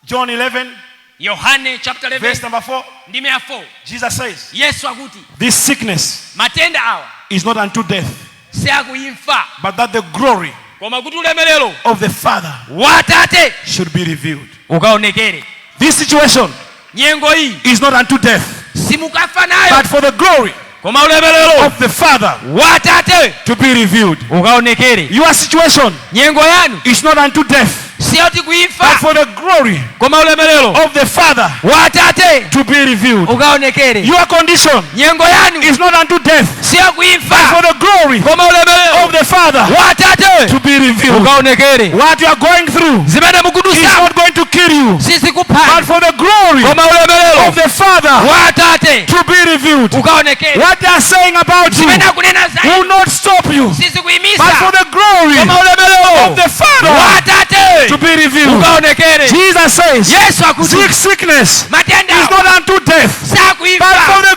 John 11, Yohane chapter 11 verse number 4. ndime ya 4. Jesus says, Yesu akuti this sickness matenda awa is not unto death, siakuimfa but that the glory koma kuti ulemerero of the Father watate should be revealed. ukaonekere. This situation Nyengo hii is not unto death, simukafa nayo but for the glory koma ulemerero of the Father watate to be revealed. ukaonekere. Your situation Nyengo yanu is not unto death, sioti but kuimfa for the glory koma ulemerero of the Father watate to be revealed. ukaonekere. Your condition Nyengo yanu is not unto death, sio but kuimfa for the glory koma ulemerero of the Father watate to be revealed. ukaonekere. What you are going through Zimene is mukudusa not going to kill you, sisi but kupha for the glory koma ulemerero of the Father watate to be revealed. ukaonekere. What they are saying about you Zimene kunena zaidi will not stop you, sisi but for kuimisa the glory koma ulemerero of the Father watate to be revealed. ukaonekere. Jesus says, Yesu akuti sickness matenda is not unto death, but for sakuimfa the